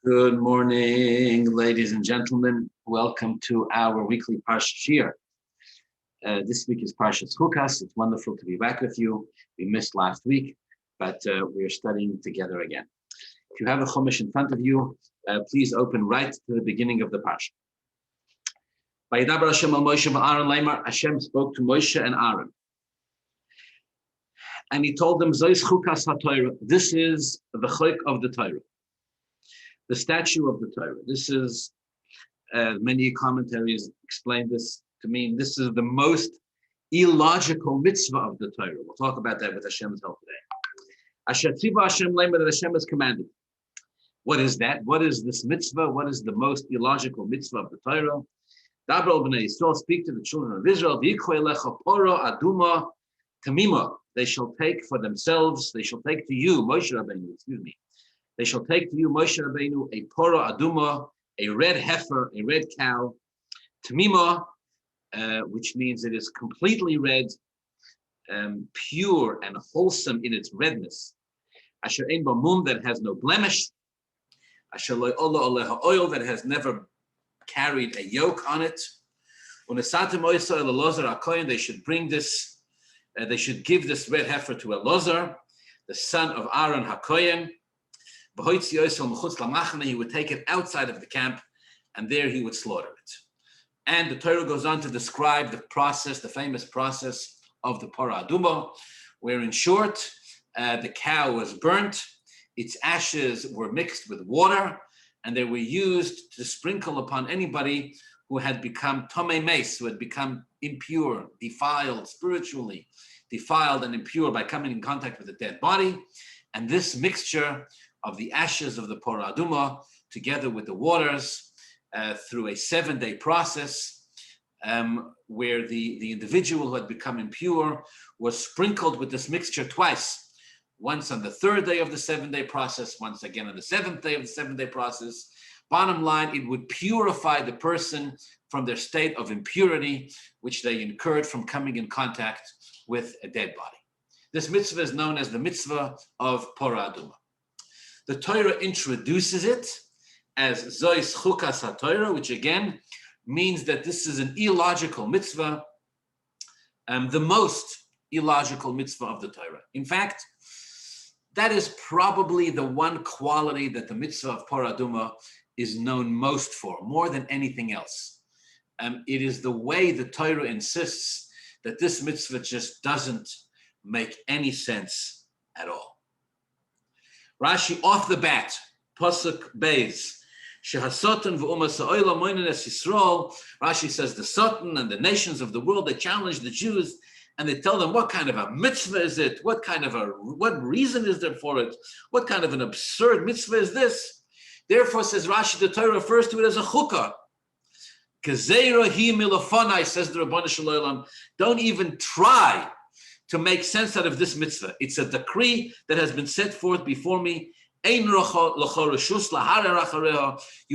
Good morning, ladies and gentlemen. Welcome to our weekly Parsha Shiur. This week is Parsha's Chukas. It's wonderful to be back with you. We missed last week, but we are studying together again. If you have a Chumash in front of you, please open right to the beginning of the Parsha. Vayidaber Hashem al Moshe v'Aaron Leimar. Hashem spoke to Moshe and Aaron, and he told them, "Zois Chukas HaTorah." This is the chok of the Torah. The statue of the Torah. This is, many commentaries explain this to mean this is the most illogical mitzvah of the Torah. We'll talk about that with Hashem's help today. Asher tziva Hashem leimar, that Hashem has commanded. What is that? What is this mitzvah? What is the most illogical mitzvah of the Torah? Dabra b'nei Yisrael, speak to the children of Israel. V'yikhu elecha Parah Aduma tamima. They shall take for themselves. They shall take to you, Moshe Rabbeinu. Excuse me. They shall take to you, Moshe Rabbeinu, a Parah Aduma, a red heifer, a red cow, Tamima, which means it is completely red, pure and wholesome in its redness. Asher ein ba mum, that has no blemish. Asher lo ola aleha oil, that has never carried a yoke on it. Unesatem oisa el Elazar HaKohen, they should bring this, they should give this red heifer to Elazar, the son of Aaron HaKohen. He would take it outside of the camp, and there he would slaughter it. And the Torah goes on to describe the process, the famous process of the Parah Aduma, where in short, the cow was burnt, its ashes were mixed with water, and they were used to sprinkle upon anybody who had become tomei meis, who had become impure, defiled, spiritually defiled and impure by coming in contact with a dead body. And this mixture of the ashes of the Parah Aduma, together with the waters, through a 7-day process, where the individual who had become impure was sprinkled with this mixture twice, once on the 3rd day of the 7-day process, once again on the 7th day of the 7-day process. Bottom line, it would purify the person from their state of impurity, which they incurred from coming in contact with a dead body. This mitzvah is known as the Mitzvah of Paraduma. Aduma. The Torah introduces it as Zois Chukas HaTorah, which again means that this is an illogical mitzvah, the most illogical mitzvah of the Torah. In fact, that is probably the one quality that the Mitzvah of Paraduma is known most for, more than anything else. It is the way the Torah insists that this mitzvah just doesn't make any sense at all. Rashi off the bat, Pasuk Beis, Shehasotan v'Uma Sa'oila Moinen Es Yisrael. Rashi says the Satan and the nations of the world, they challenge the Jews and they tell them, what kind of a mitzvah is it? What reason is there for it? What kind of an absurd mitzvah is this? Therefore, says Rashi, the Torah refers to it as a chukah. Gezeira hi milofonai, says the Rabbi Shalom. Don't even try to make sense out of this mitzvah. It's a decree that has been set forth before me. You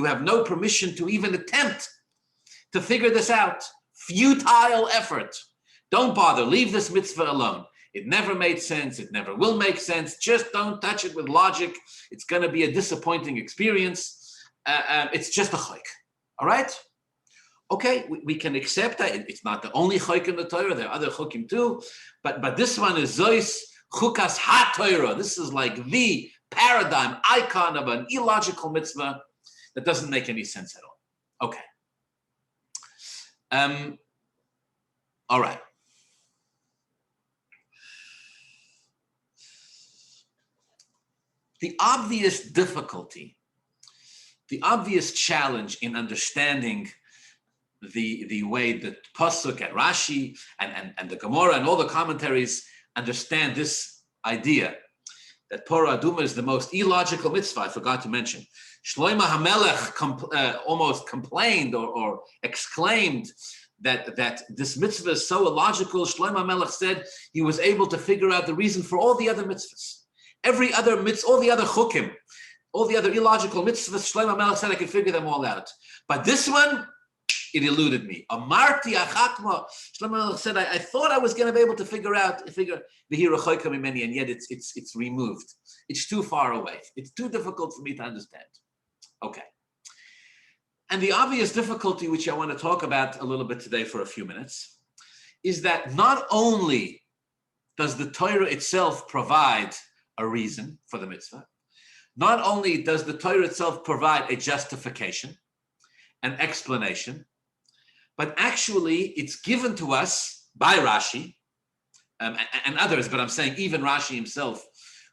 have no permission to even attempt to figure this out. Futile effort. Don't bother. Leave this mitzvah alone. It never made sense. It never will make sense. Just don't touch it with logic. It's going to be a disappointing experience. It's just a chok. All right? Okay, we can accept that. It's not the only chok in the Torah. There are other chokim too. But this one is Zois Chukas HaTorah. This is like the paradigm, icon of an illogical mitzvah that doesn't make any sense at all. Okay. All right. The obvious difficulty, the obvious challenge in understanding the way that Pasuk and Rashi and the Gemara and all the commentaries understand this idea that Parah Aduma is the most illogical mitzvah. I forgot to mention. Shlomo HaMelech almost complained or exclaimed that this mitzvah is so illogical. Shlomo HaMelech said he was able to figure out the reason for all the other mitzvahs. Every other mitzvah, all the other chukim, all the other illogical mitzvahs, Shlomo HaMelech said I could figure them all out. But this one, it eluded me. Amarti achakma. Shlomo HaMelech said, I thought I was going to be able to figure v'hi rechoka mimeni, and yet it's removed. It's too far away. It's too difficult for me to understand. Okay. And the obvious difficulty, which I want to talk about a little bit today for a few minutes, is that not only does the Torah itself provide a reason for the mitzvah, not only does the Torah itself provide a justification, an explanation, but actually it's given to us by Rashi and others, but I'm saying even Rashi himself,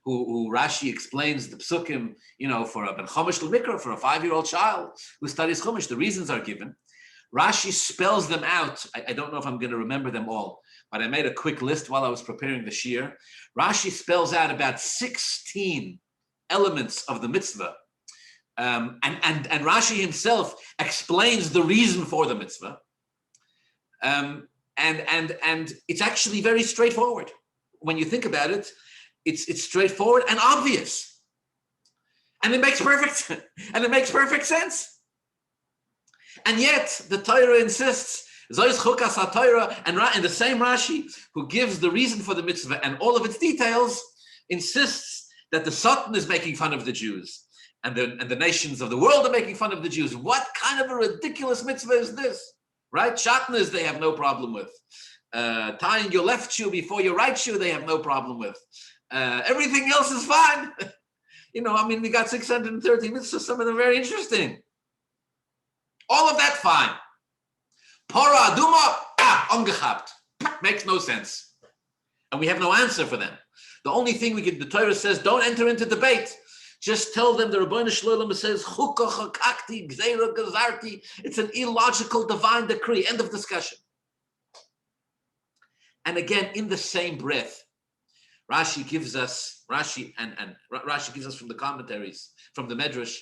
who Rashi explains the psukim, for a ben chomish l'mikra, for a 5-year-old child who studies chumash, the reasons are given. Rashi spells them out. I don't know if I'm going to remember them all, but I made a quick list while I was preparing the shiur. Rashi spells out about 16 elements of the mitzvah. And Rashi himself explains the reason for the mitzvah. And it's actually very straightforward. When you think about it, it's straightforward and obvious. And it makes perfect sense. And yet the Torah insists, Chukas Torah, and the same Rashi who gives the reason for the mitzvah and all of its details insists that the Satan is making fun of the Jews and the nations of the world are making fun of the Jews. What kind of a ridiculous mitzvah is this? Right? Shatnez they have no problem with. Tying your left shoe before your right shoe they have no problem with. Everything else is fine. We got 630 mitzvahs, some of them very interesting. All of that fine. Parah Aduma, ungechabt. Makes no sense. And we have no answer for them. The only thing the Torah says, don't enter into debate. Just tell them the Rabbi Shalom says, it's an illogical divine decree. End of discussion. And again, in the same breath, Rashi gives us from the commentaries, from the Medrash,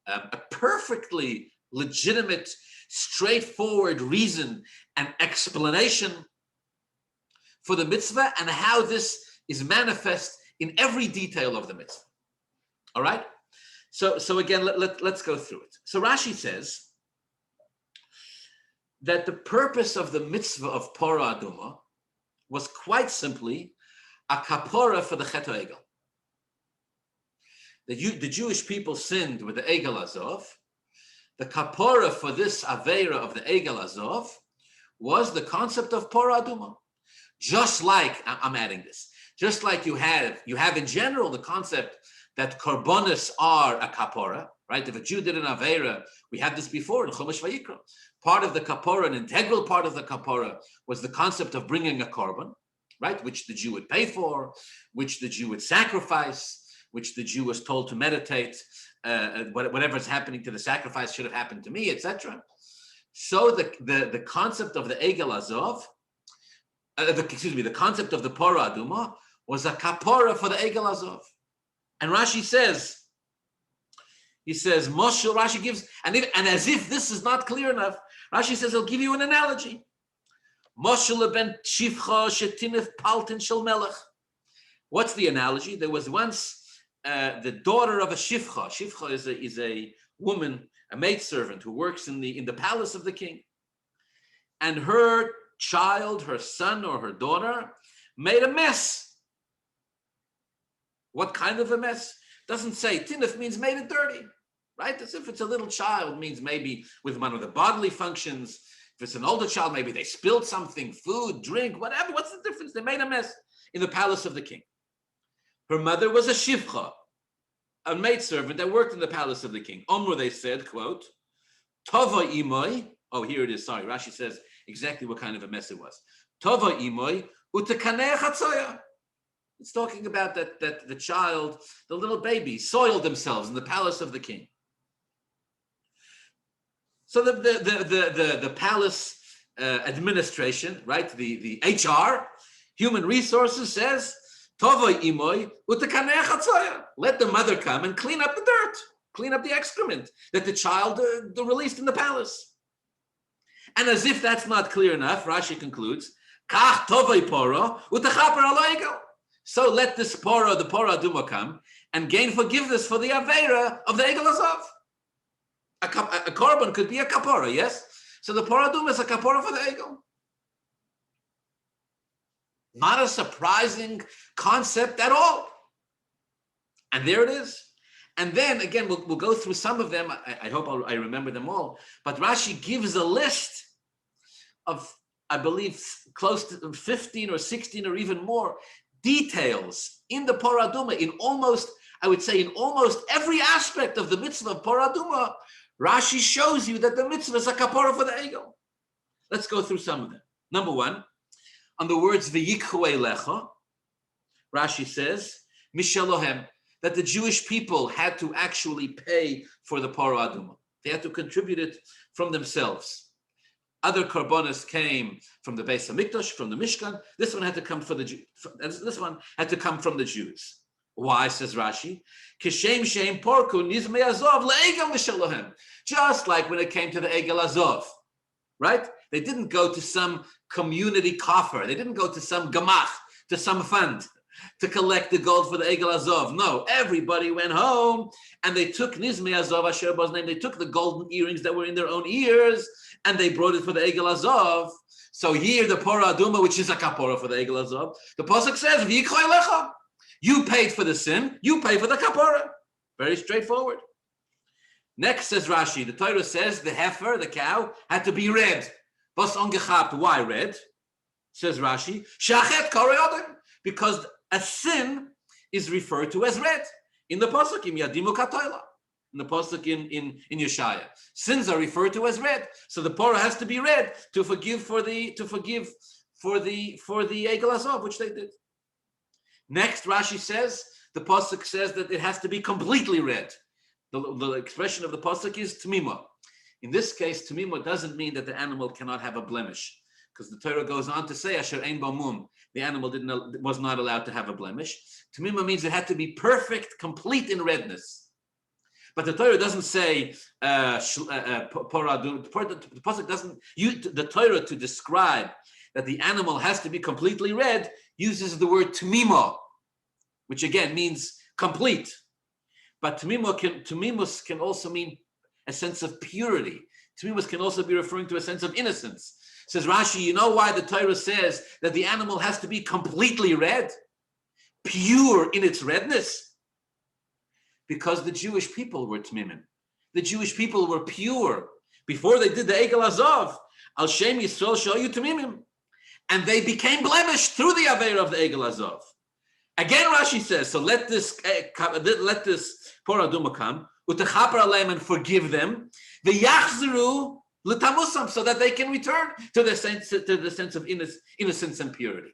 a perfectly legitimate, straightforward reason and explanation for the mitzvah and how this is manifest in every detail of the mitzvah. All right? So again, let's go through it. So Rashi says that the purpose of the mitzvah of Parah Aduma was quite simply a kapora for the Chet Egel. The Jewish people sinned with the Egel Azov. The kapora for this aveira of the Egel Azov was the concept of Parah Aduma. Just like, I'm adding this, just like you have in general the concept that korbanos are a kapora, right? If a Jew did an aveira, we had this before in Chumash Vayikra. Part of the kapora, an integral part of the kapora, was the concept of bringing a korban, right? Which the Jew would pay for, which the Jew would sacrifice, which the Jew was told to meditate. Whatever is happening to the sacrifice should have happened to me, etc. So the concept of the Egel Azov, the concept of the Parah Aduma was a kapora for the Egel Azov. And Rashi says, Moshe, Rashi gives, and as if this is not clear enough, Rashi says, he'll give you an analogy. Moshe ben Shifcha shetinef paltin shel melech. What's the analogy? There was once the daughter of a Shifcha. Shifcha is a woman, a maidservant who works in the palace of the king. And her child, her son or her daughter, made a mess. What kind of a mess? Doesn't say. Tinef means made it dirty, right? As if it's a little child, means maybe with one of the bodily functions. If it's an older child, maybe they spilled something, food, drink, whatever. What's the difference? They made a mess in the palace of the king. Her mother was a shifcha, a maidservant that worked in the palace of the king. Omru, they said, quote, Tova imoy. Oh, here it is. Sorry, Rashi says exactly what kind of a mess it was. Tova imoy utekaneh chatzoya. It's talking about that the child, the little baby, soiled themselves in the palace of the king. So the palace administration, right? The HR, human resources says, Tovoi imoy utekaneh chatzoya. Let the mother come and clean up the dirt, clean up the excrement that the child released in the palace. And as if that's not clear enough, Rashi concludes, Kach tovoi poro utechaper ala Egal. So let this the Parah Aduma come and gain forgiveness for the aveira of the Egel Azov. A korban could be a kapora, yes? So the Parah Aduma is a kapora for the Egel. Not a surprising concept at all. And there it is. And then again, we'll go through some of them. I hope I remember them all. But Rashi gives a list of, I believe, close to 15 or 16 or even more details in the Parah Aduma, in almost every aspect of the mitzvah of Parah Aduma. Rashi shows you that the mitzvah is a kapara for the Egel. Let's go through some of them. Number one, on the words v'yikhu eilecha, Rashi says, Mishalohem, that the Jewish people had to actually pay for the Parah Aduma. They had to contribute it from themselves. Other karbonos came from the Beis HaMikdash, from the Mishkan. This one had to come from the Jews. Why, says Rashi? Kishem sheim porku nizmei Azov le'egel mishalohem. Just like when it came to the Egel Azov, right? They didn't go to some community kafir. They didn't go to some gamach, to some fund, to collect the gold for the Egel Azov. No, everybody went home and they took Nizmei Azov, Asher Bo's name, they took the golden earrings that were in their own ears and they brought it for the Egel Azov. So here, the Parah Aduma, which is a kapara for the Egel Azov, the pasuk says, V'yikhu eilecha. You paid for the sin, you pay for the kapara. Very straightforward. Next, says Rashi, the Torah says the heifer, the cow, had to be red. Bas ongechapt. Why red? Says Rashi, Shachet karei adam, because a sin is referred to as red in the pasuk in Yadimu Katoila, in the pasuk in Yeshaya. Sins are referred to as red, so the Parah has to be red to forgive for the Egel Azov, which they did. Next, Rashi says the pasuk says that it has to be completely red. The expression of the pasuk is Tumah. In this case, Tumah doesn't mean that the animal cannot have a blemish, because the Torah goes on to say, Asher ein bo mum, the animal was not allowed to have a blemish. Tumah means it had to be perfect, complete in redness. But the Torah doesn't say Parah Aduma. The pasuk doesn't use the Torah to describe that the animal has to be completely red, uses the word Tumah, which again means complete. But Tumimus can also mean a sense of purity. Tumimus can also be referring to a sense of innocence. Says Rashi, you know why the Torah says that the animal has to be completely red? Pure in its redness? Because the Jewish people were Tmimim. The Jewish people were pure. Before they did the Egel Azov, Al Shem Yisrael Shoyu Tmimim. And they became blemished through the Aveira of the Egel Azov. Again, Rashi says, so let this Parah Aduma come, utechaper aleim, and forgive them, v'yachzeru l'tamusam, so that they can return to the sense of innocence and purity.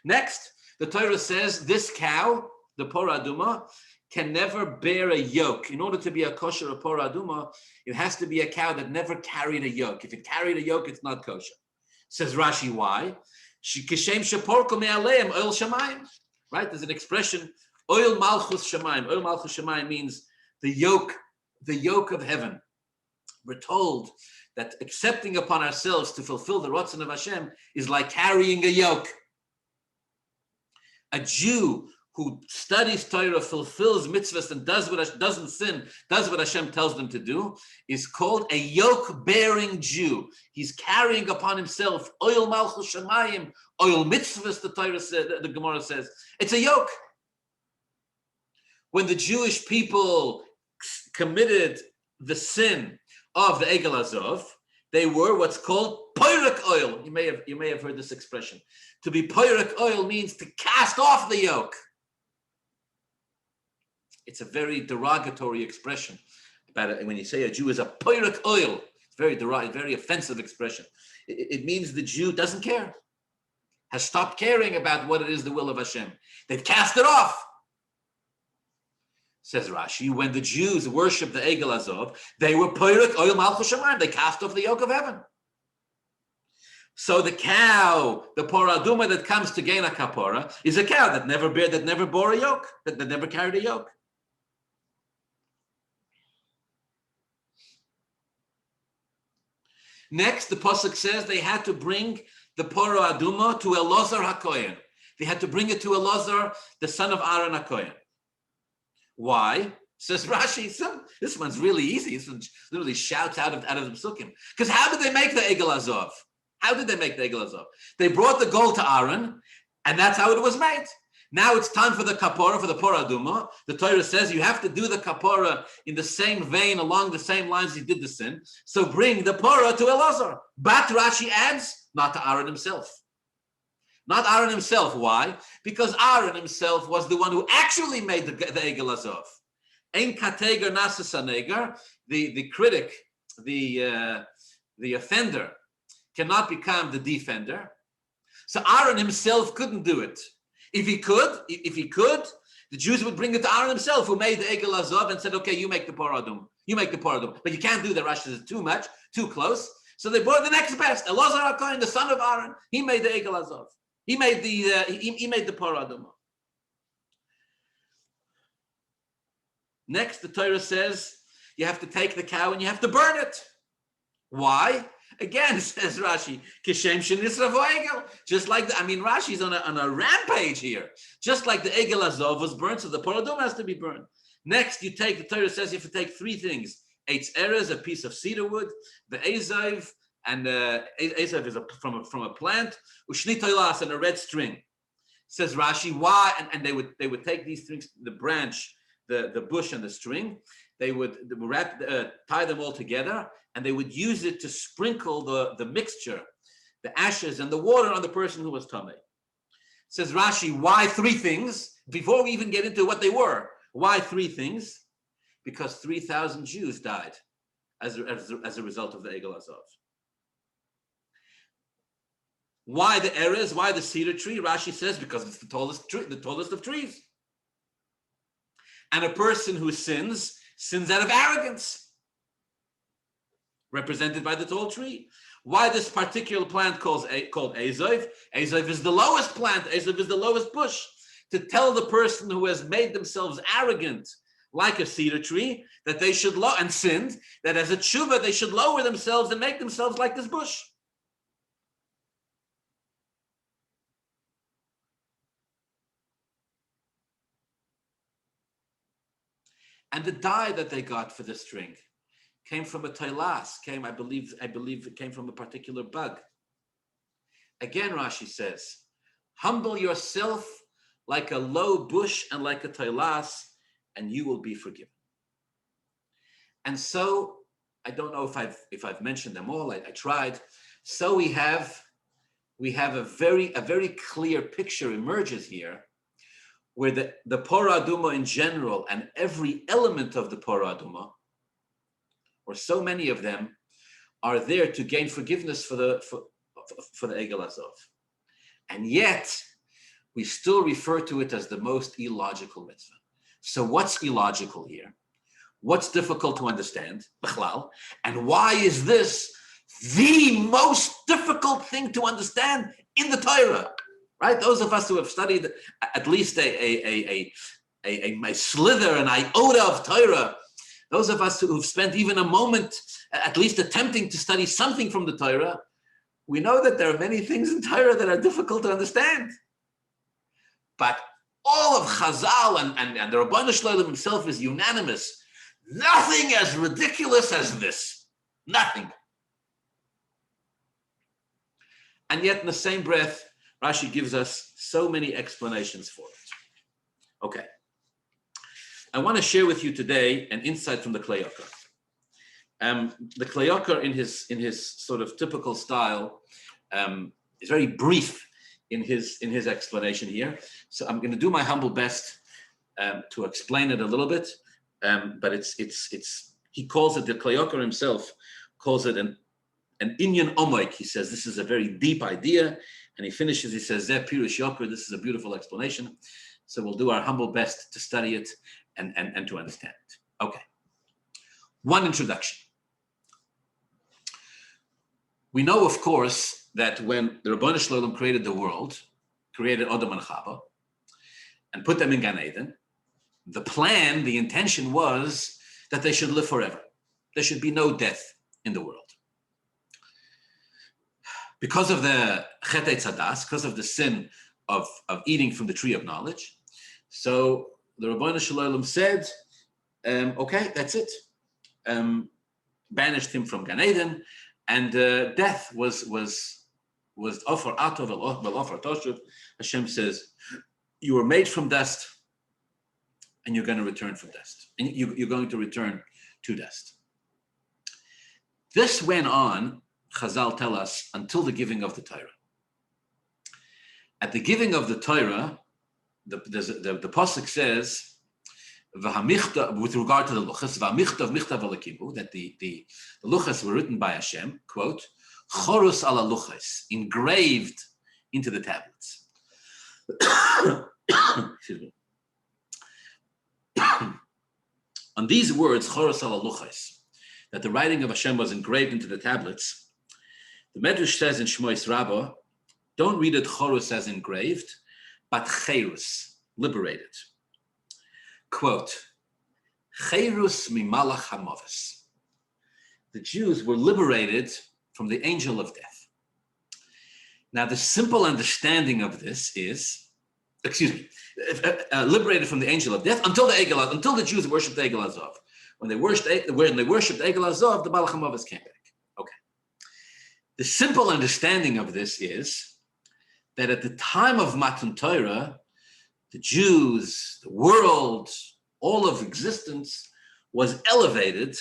Next, the Torah says this cow, the Parah Aduma, can never bear a yoke. In order to be a kosher or Parah Aduma, it has to be a cow that never carried a yoke. If it carried a yoke, it's not kosher. Says Rashi, why? Right? There's an expression, oil malchus shamayim. Oil malchus shamayim means the yoke of heaven. We're told that accepting upon ourselves to fulfill the Ratzon of Hashem is like carrying a yoke. A Jew who studies Torah, fulfills mitzvahs, and doesn't sin, does what Hashem tells them to do, is called a yoke-bearing Jew. He's carrying upon himself oil malchus shamayim, oil mitzvahs. The Torah said, the Gemara says, it's a yoke. When the Jewish people committed the sin of the Egel Azov, they were what's called poirik oil. You may have heard this expression. To be poirik oil means to cast off the yoke. It's a very derogatory expression about it. When you say a Jew is a poirik oil, it's very offensive expression. It means the Jew doesn't care, has stopped caring about what it is the will of Hashem. They've cast it off. Says Rashi, when the Jews worshiped the Egel Azov, they were poirik oil malchus shamayim. They cast off the yoke of heaven. So the cow, the Parah Aduma that comes to gain a kapora, is a cow that never bore a yoke, that never carried a yoke. Next, the pasuk says they had to bring the Parah Aduma to Elazar HaKohen. They had to bring it to Elazar, the son of Aaron HaKohen. Why? Says Rashi, this one's really easy. This one literally shouts out of the Psukim. Because how did they make the Egel Azov? How did they make the Egel Azov? They brought the gold to Aaron, and that's how it was made. Now it's time for the kapara, for the Parah Aduma. The Torah says you have to do the kapara in the same vein, along the same lines you did the sin. So bring the Parah to Elazar. But Rashi adds, not to Aaron himself. Not Aaron himself. Why? Because Aaron himself was the one who actually made the Egel Azov. Ein kateger nasas haneger. The critic, the offender, cannot become the defender. So Aaron himself couldn't do it. If he could, the Jews would bring it to Aaron himself, who made the Egel Azov and said, okay, you make the Parah Aduma. You make the Parah Aduma. But you can't do that. Rashi says too much, too close. So they brought the next best. Elazar HaKohen, the son of Aaron, he made the Egel Azov. He made the Parah Aduma. Next, the Torah says you have to take the cow and you have to burn it. Why? Again, says Rashi, Kishem Shenisra Egel. Just like Rashi's on a rampage here. Just like the Egel Azov was burned, so the Parah Aduma has to be burned. Next, the Torah says you have to take three things: Eitz Erez, a piece of cedar wood, the Azov, and Azov is from a plant, Ushni Toilas, and a red string. Says Rashi, why? And they would take these things, the branch, the bush, and the string. They would tie them all together, and they would use it to sprinkle the mixture, the ashes and the water on the person who was Tumah. Says Rashi, why three things? Before we even get into what they were, why three things? Because 3,000 Jews died as a result of the Egel Azov. Why the Erez? Why the cedar tree? Rashi says because it's the tallest of trees. And a person who sins out of arrogance, represented by the tall tree. Why this particular plant called Azov? Azov is the lowest plant. Azov is the lowest bush. To tell the person who has made themselves arrogant, like a cedar tree, that they should and sinned, that as a tshuva they should lower themselves and make themselves like this bush. And the dye that they got for the string came from a toilas, I believe it came from a particular bug. Again, Rashi says, humble yourself like a low bush and like a toilas, and you will be forgiven. And so, I don't know if I've mentioned them all. I tried. So we have a very clear picture emerges here, where the Parah Aduma in general and every element of the Parah Aduma, or so many of them, are there to gain forgiveness for the Egel Azov. And yet, we still refer to it as the most illogical mitzvah. So what's illogical here? What's difficult to understand? And why is this the most difficult thing to understand in the Torah? Right? Those of us who have studied at least a slither, an iota of Torah, those of us who've spent even a moment at least attempting to study something from the Torah, we know that there are many things in Torah that are difficult to understand. But all of Chazal and the Rabbi Shalom himself is unanimous. Nothing as ridiculous as this. Nothing. And yet in the same breath, Rashi gives us so many explanations for it. Okay. I want to share with you today an insight from the Klei Yakar. The Klei Yakar, in his sort of typical style, is very brief in his explanation here. So I'm going to do my humble best to explain it a little bit. But he calls it, the Klei Yakar himself calls it an inyan omoik. He says this is a very deep idea, and he finishes. He says, "Zeh pirush Yakar." This is a beautiful explanation. So we'll do our humble best to study it and to understand it. Okay. One introduction. We know, of course, that when the Rabbi Shalom created the world, created Adam and Chava, and put them in Gan Eden, the plan, the intention was that they should live forever. There should be no death in the world. Because of the Chet Eitzadas, because of the sin of eating from the tree of knowledge, so the Rabbi Shalom said, okay, that's it. Banished him from Gan Eden, and death was offer atov el offer toshuv. Hashem says, You were made from dust, and you're going to return from dust. And you're going to return to dust. This went on, Chazal tell us, until the giving of the Torah. At the giving of the Torah, the pasuk says, with regard to the Luchas, that the Luchas were written by Hashem, quote, chorus ala Luchas, engraved into the tablets. Excuse me. On these words, chorus ala Luchas, that the writing of Hashem was engraved into the tablets, the Medrash says in Shmois Rabbah, don't read it chorus as engraved, but cherus, liberated. Quote, cherus mimalach hamoves. The Jews were liberated from the angel of death. Now, the simple understanding of this is, liberated from the angel of death until the Jews worshipped Egel Azov. When they worshipped Egel Azov, the Malach HaMoves came back. Okay. The simple understanding of this is that at the time of Matan Torah, the Jews, the world, all of existence was elevated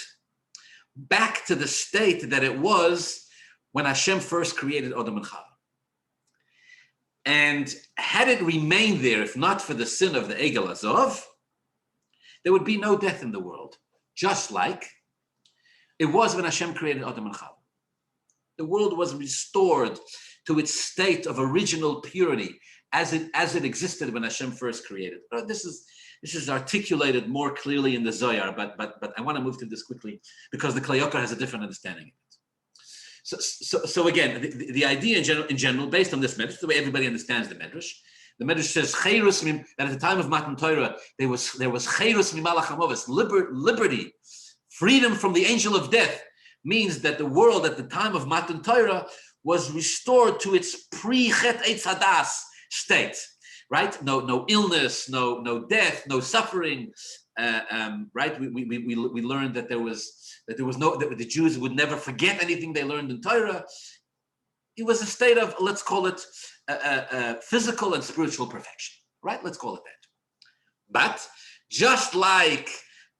back to the state that it was when Hashem first created Adam and Chava. And had it remained there, if not for the sin of the Egel Azov, there would be no death in the world, just like it was when Hashem created Adam and Chava. The world was restored to its state of original purity as it existed when Hashem first created. This is articulated more clearly in the Zohar, but I want to move to this quickly because the Yakar has a different understanding of it. So again, the idea in general, based on this Medrash, the way everybody understands the Medrash says that at the time of Matan Torah, there was cherus mimalach hamoves, liberty, freedom from the angel of death, means that the world at the time of Matan Torah was restored to its pre-chet eitz hadas state, right? No illness, no death, no suffering, right? We learned that the Jews would never forget anything they learned in Torah. It was a state of, let's call it, physical and spiritual perfection, right? Let's call it that. But just like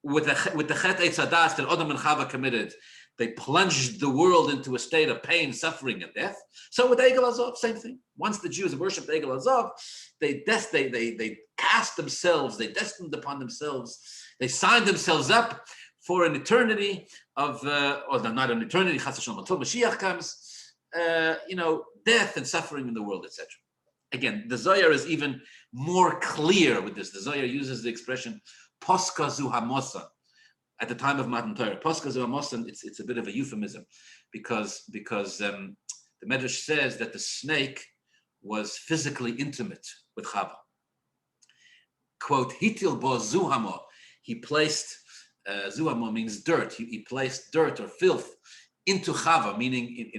with the chet eitz hadas that Adam and Chava committed, they plunged the world into a state of pain, suffering, and death. So with Egel Azov, same thing. Once the Jews worshipped Egel Azov, they cast themselves, they destined upon themselves, they signed themselves up for an eternity of, not an eternity, chas v'shalom, until Mashiach comes, death and suffering in the world, etc. Again, the Zohar is even more clear with this. The Zohar uses the expression poska zu hamosan. At the time of Matan Torah, Paska zu hamosan, it's a bit of a euphemism, because the Medrash says that the snake was physically intimate with Chava. Quote, hitil bo zuhamo, he placed, zuhamo means dirt, he placed dirt or filth into Chava, meaning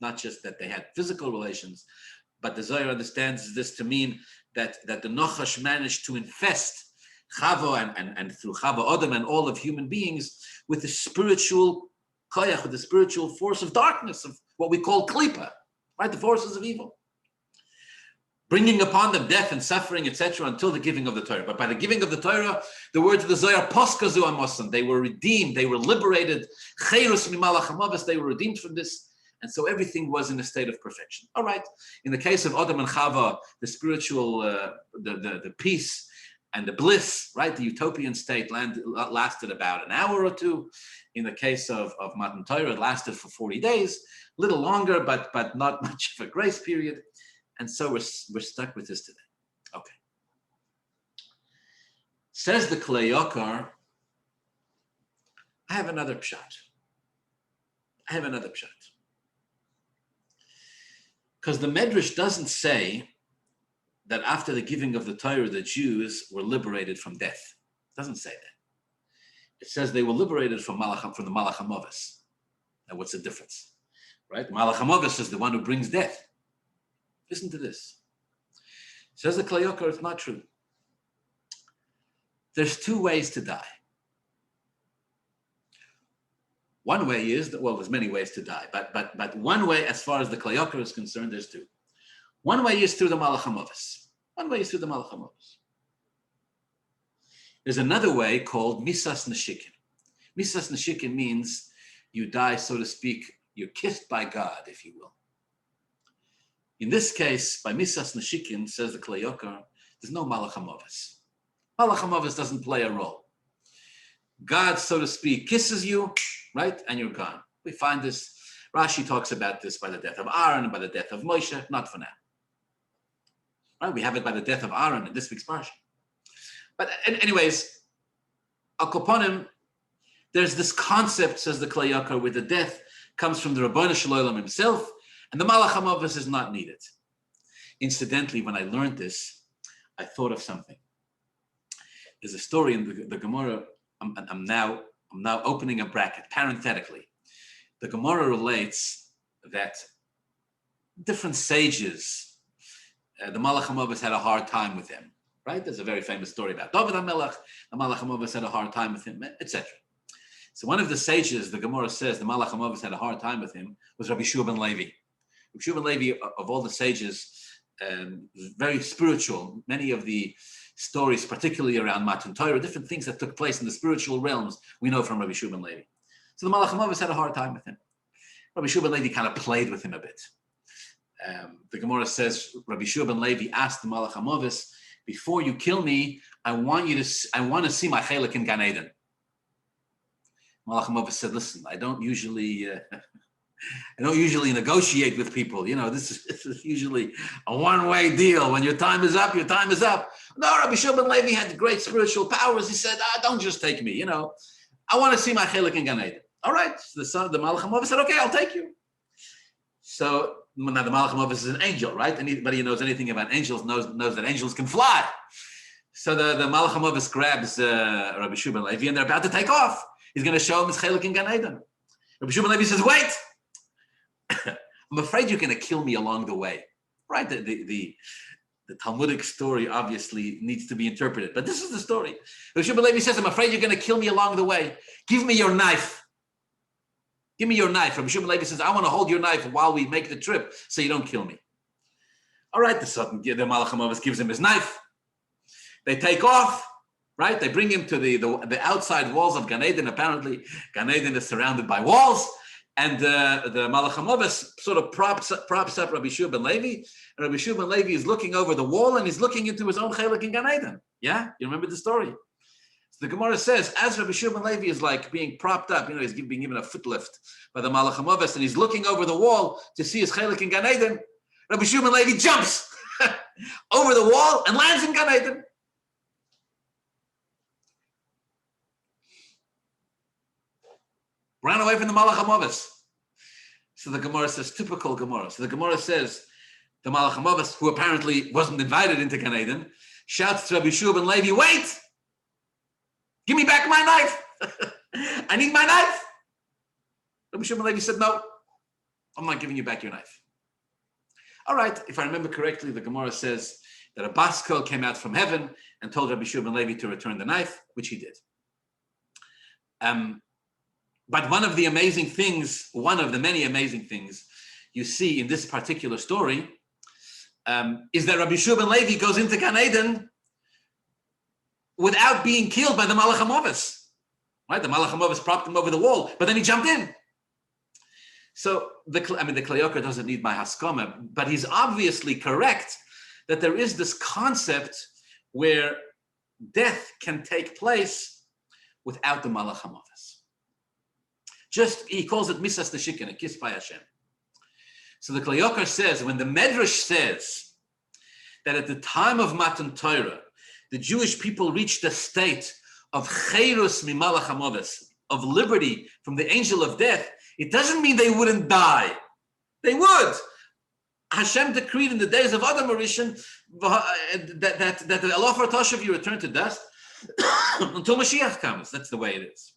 not just that they had physical relations, but the Zohar understands this to mean that the Nochash managed to infest Chava and through Chava Adam and all of human beings with the spiritual koyach, with the spiritual force of darkness, of what we call klipa, right? The forces of evil, bringing upon them death and suffering, etc., until the giving of the Torah. But by the giving of the Torah, the words of the Zohar, poska zu hamosan, they were redeemed, they were liberated, cherus mimalach hamoves, they were redeemed from this. And so everything was in a state of perfection. All right. In the case of Adam and Chava, the spiritual, the peace and the bliss, right, the utopian state lasted about an hour or two. In the case of Matan Torah, it lasted for 40 days, a little longer, but not much of a grace period. And so we're stuck with this today. Okay. Says the Yakar, I have another pshat. Because the Medrash doesn't say that after the giving of the Torah, the Jews were liberated from death. It doesn't say that. It says they were liberated from the Malach HaMoves. Now, what's the difference? Right? Malach HaMoves is the one who brings death. Listen to this. Says the Yakar, it's not true. There's two ways to die. One way is that, well, there's many ways to die, but one way, as far as the Yakar is concerned, there's two. One way is through the Malach HaMoves. One way is through the Malach HaMoves. There's another way called Misas Neshikin. Misas Neshikin means you die, so to speak, you're kissed by God, if you will. In this case, by Misas Neshikin, says the Klei Yakar, there's no Malach HaMoves. Malach HaMoves doesn't play a role. God, so to speak, kisses you, right, and you're gone. We find this, Rashi talks about this by the death of Aaron and by the death of Moshe, not for now. Right, we have it by the death of Aaron in this week's Parsha. But anyways, Al Koponim, there's this concept, says the Klei Yakar, where the death comes from the Rabbeinu Shalom himself, and the Malach HaMoves is not needed. Incidentally, when I learned this, I thought of something. There's a story in the Gemara. I'm now opening a bracket. Parenthetically, the Gemara relates that different sages, the Malach HaMoves had a hard time with them. Right? There's a very famous story about Davka the Melech. The Malach HaMoves had a hard time with him, etc. So one of the sages, the Gemara says, the Malach HaMoves had a hard time with him, was Rabbi Shiur ben Levi. Rabbi Shiur ben Levi, of all the sages, very spiritual. Many of the stories, particularly around Matan Torah, different things that took place in the spiritual realms, we know from Rabbi Shiur ben Levi. So the Malach HaMoves had a hard time with him. Rabbi Shiur ben Levi kind of played with him a bit. The Gemara says, Rabbi Shiur ben Levi asked the Malach HaMoves, before you kill me, I want to see my chelik in Gan Eden. Malach HaMoves said, listen, I don't usually negotiate with people. You know, this is usually a one-way deal. When your time is up, your time is up. No, Rabbi Shiur ben Levi had great spiritual powers. He said, don't just take me. You know, I want to see my chelik in Gan Eden. All right. So the Malach HaMoves said, okay, I'll take you. So now the Malach HaMoves is an angel, right? Anybody who knows anything about angels knows that angels can fly. So the Malach HaMoves grabs Rabbi Shiur ben Levi, and they're about to take off. He's going to show him his chelik in Gan Eden. Rabbi Shiur ben Levi says, wait. I'm afraid you're going to kill me along the way. Right? The Talmudic story obviously needs to be interpreted, but this is the story. Rabbi Shiur ben Levi says, I'm afraid you're going to kill me along the way. Give me your knife. Give me your knife. Rabbi Shiur ben Levi says, I want to hold your knife while we make the trip so you don't kill me. All right, the Malach HaMoves gives him his knife. They take off, right? They bring him to the outside walls of Gan Eden. Apparently, Gan Eden is surrounded by walls. And the Malach HaMoves sort of props up Rabbi Shiur ben Levi. And Rabbi Shiur ben Levi is looking over the wall and he's looking into his own chelik in Gan Eden. Yeah? You remember the story? The Gemara says, as Rabbi Shiur ben Levi is like being propped up, you know, he's being given a foot lift by the Malach HaMoves, and he's looking over the wall to see his chelik in Gan Eden. Rabbi Shiur ben Levi jumps over the wall and lands in Gan Eden. Ran away from the Malach HaMoves. So the Gemara says, typical Gemara. So the Gemara says, the Malach HaMoves, who apparently wasn't invited into Gan Eden, shouts to Rabbi Shiur ben Levi, wait! Give me back my knife. I need my knife. Rabbi Shiur ben Levi said, no, I'm not giving you back your knife. All right, if I remember correctly, the Gemara says that a Baskol came out from heaven and told Rabbi Shiur ben Levi to return the knife, which he did. But one of the many amazing things you see in this particular story is that Rabbi Shiur ben Levi goes into Gan Eden without being killed by the Malach HaMoves. Right? The Malach HaMoves propped him over the wall, but then he jumped in. So the Klei Yakar doesn't need my haskama, but he's obviously correct that there is this concept where death can take place without the Malach HaMoves. He calls it Misas Neshikin, a kiss by Hashem. So the Klei Yakar says, when the Medrash says that at the time of Matan Torah, the Jewish people reached a state of Cherus Mimalach HaMoves, of liberty from the angel of death, it doesn't mean they wouldn't die. They would. Hashem decreed in the days of Adam Rishon that the Elofer Toshav you return to dust until Mashiach comes. That's the way it is.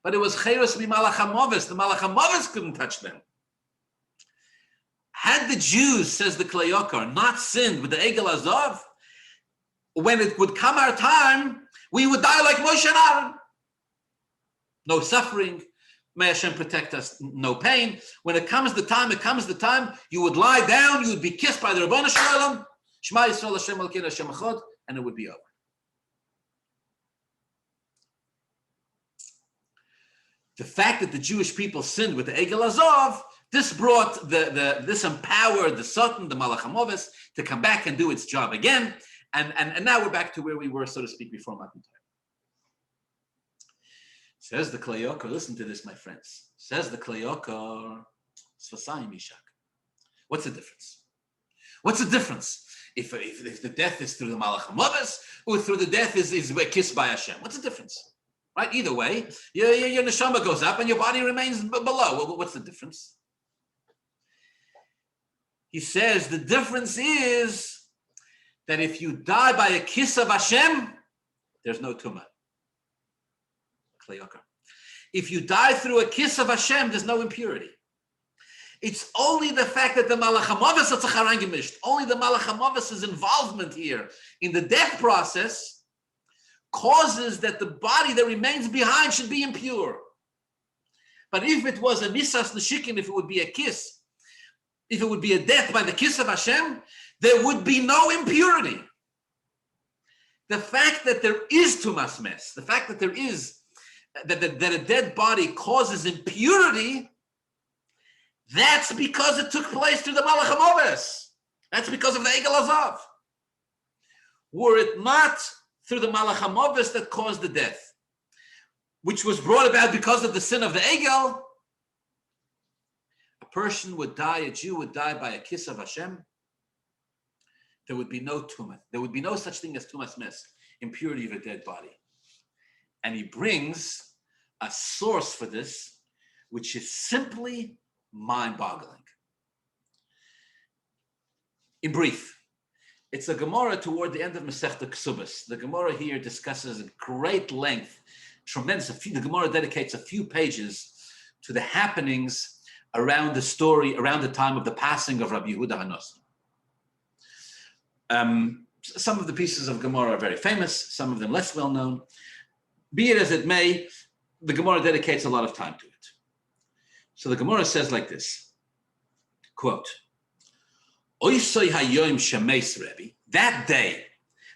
But it was Cherus Mimalach HaMoves. The Malach HaMoves couldn't touch them. Had the Jews, says the Klei Yakar, not sinned with the Egel Azov, when it would come our time, we would die like Moshe and Aaron. No suffering. May Hashem protect us. No pain. When it comes the time, you would lie down, you would be kissed by the Rabbanu Shalom, Shema Yisrael Hashem Elokeinu Hashem Echad, and it would be over. The fact that the Jewish people sinned with the Egel Azov, this brought this empowered the Satan, the Malach HaMoves, to come back and do its job again. And now we're back to where we were, so to speak, before Matan Torah. Says the Klei Yakar, listen to this, my friends. Says the Klei Yakar, Svasayim Yishak. What's the difference? What's the difference? If the death is through the Malach HaMoves, or through the death is kissed by Hashem? What's the difference? Right? Either way, your neshama goes up and your body remains below. Well, what's the difference? He says the difference is that if you die by a kiss of Hashem, there's no Tumah. If you die through a kiss of Hashem, there's no impurity. It's only the fact that the Malach HaMoves is tzachar, only the Malach HaMoves' involvement here in the death process causes that the body that remains behind should be impure. But if it was a nisas neshikin, if it would be a kiss, if it would be a death by the kiss of Hashem, there would be no impurity. The fact that there is tumas mes, the fact that there is that a dead body causes impurity, that's because it took place through the Malach HaMoves. That's because of the Egel Hazahav. Were it not through the Malach HaMoves that caused the death, which was brought about because of the sin of the Egal, a person would die, a Jew would die by a kiss of Hashem. There would be no tumah. There would be no such thing as tumas mes, impurity of a dead body. And he brings a source for this, which is simply mind-boggling. In brief, it's a Gemara toward the end of Masechta Ksubas. The Gemara here discusses at great length, the Gemara dedicates a few pages to the happenings around the story, around the time of the passing of Rabbi Yehuda HaNasi. Some of the pieces of Gemara are very famous, some of them less well known. Be it as it may, the Gemara dedicates a lot of time to it. So the Gemara says like this, quote, Oisoi hayoim shemeis Rebbe, that day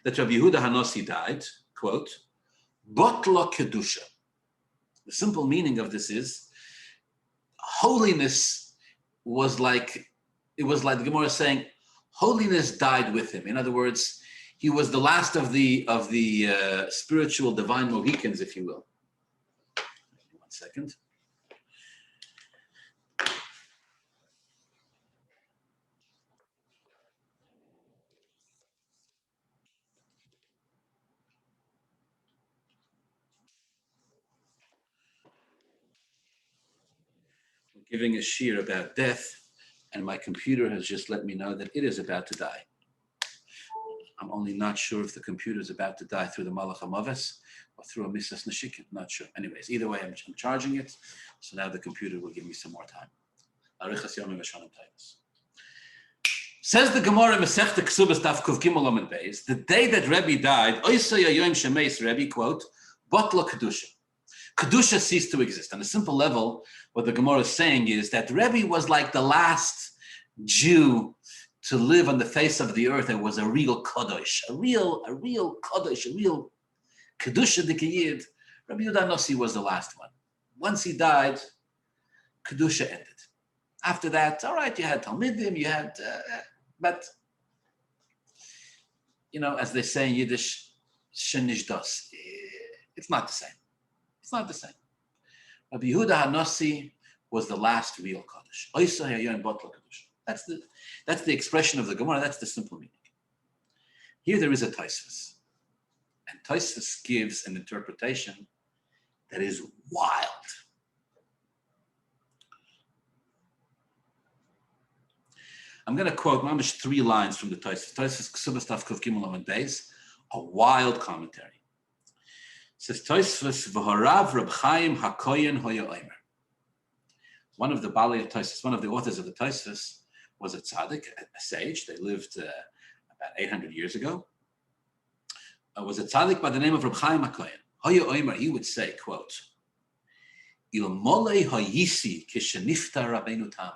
that Rabbi Yehuda HaNasi died, quote, Botla Kedusha. The simple meaning of this is, holiness was like, it was like the Gemara is saying, holiness died with him. In other words, he was the last of the spiritual divine Mohicans, if you will. 1 second. We're giving a shiur about death, and my computer has just let me know that it is about to die. I'm only not sure if the computer is about to die through the Malach HaMoves or through a Misas Neshikin. Not sure. Anyways, either way, I'm charging it. So now the computer will give me some more time. Says the Gemara Masechta Ksubas Daf Kuf Gimel Amud Beis, the day that Rebbe died, Oisei hayoim shemeis Rebbe, quote, Botla Kedusha. Kedusha ceased to exist. On a simple level, what the Gemara is saying is that Rebbe was like the last Jew to live on the face of the earth. It was a real Kadosh, a real Kadosh, a real Kedusha Dikayid. Rabbi Yehuda HaNasi was the last one. Once he died, Kedusha ended. After that, all right, you had Talmidim, you had, but, you know, as they say in Yiddish, Shenish Das. It's not the same. It's not the same. Rabbi Yehuda HaNasi was the last real Kadosh. Oisei hayoim botla Kedusha. That's the expression of the Gemara. That's the simple meaning. Here there is a Tosfos, and Tosfos gives an interpretation that is wild. I'm going to quote mamish 3 lines from the Tosfos. Tosfos Ksubas Daf Kuf Gimel Amud Beis, a wild commentary. It says Tosfos v'harav Reb Chaim HaKoyen Hoya Omer. One of the Balei Tosfos, one of the authors of the Tosfos, was a tzaddik, a sage. They lived about 800 years ago. Was a tzaddik by the name of Reb Chaim HaKoyen. Hoya Omer, he would say, quote, Il molei hayisi kishenifta Rabbeinu Tam.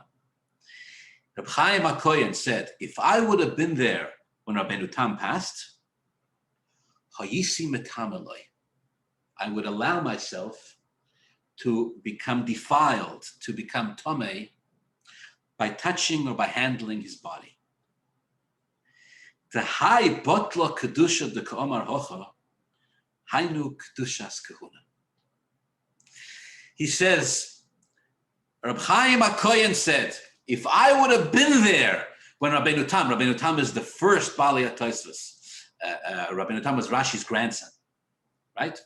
Reb Chaim HaKoyen said, if I would have been there when Rabbeinu Tam passed, Hayisi metamaloi, I would allow myself to become defiled, to become tomei, by touching or by handling his body. The high botla kedusha de ka'omar hocha, hainu kedushas kahuna. He says, Reb Chaim HaKoyen said, if I would have been there when Rabbeinu Tam is the first Bali HaTosfos. Rabbeinu Tam was Rashi's grandson, right?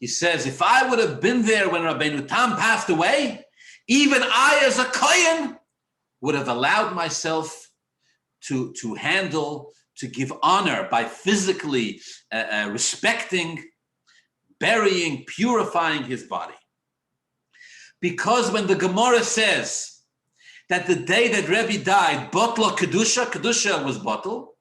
He says, if I would have been there when Rabbeinu Tam passed away, even I as a Kohen would have allowed myself to handle, to give honor by physically respecting, burying, purifying his body. Because when the Gemara says that the day that Rebbe died, Botla Kedusha was bottle,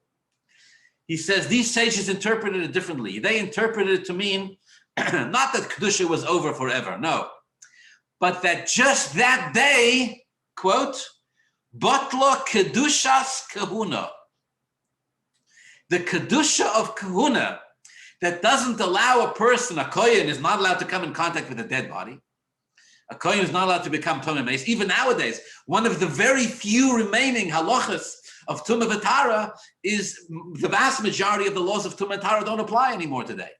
he says these sages interpreted it differently. They interpreted it to mean not that Kedusha was over forever, no, but that just that day, quote, Botla Kedushas Kahuna, the Kedusha of Kahuna that doesn't allow a person, a Kohen is not allowed to come in contact with a dead body. A Kohen is not allowed to become Tumah Meis. Even nowadays, one of the very few remaining halachas of Tumah V'Tara is the vast majority of the laws of Tumah V'Tara don't apply anymore today.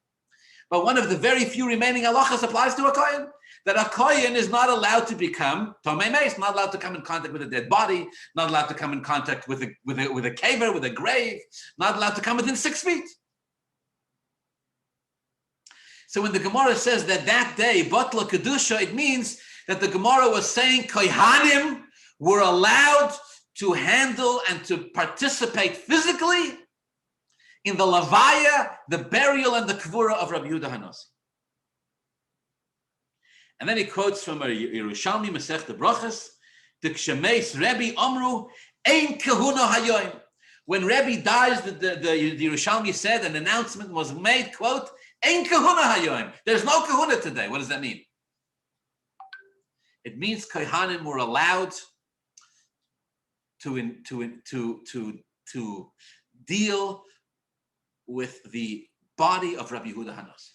But one of the very few remaining halachas applies to a Kohen, that a Kohen is not allowed to become Tumah Meis, not allowed to come in contact with a dead body, not allowed to come in contact with a caver, with a grave, not allowed to come within 6 feet. So when the Gemara says that day, Botla Kedusha, it means that the Gemara was saying Kohanim were allowed to handle and to participate physically in the Levaya, the burial and the Kvura of Rabbi Yehuda HaNasi. And then he quotes from a Yerushalmi Masechta Brachas, the Kshemeis Rebbe Omru, Ein Kahuna Hayoim. When Rebbe dies, the Yerushalmi said, an announcement was made, quote, Ein kahuna hayoim. There's no kahuna today. What does that mean? It means kohanim were allowed to deal with the body of Rabbi Yehuda HaNasi.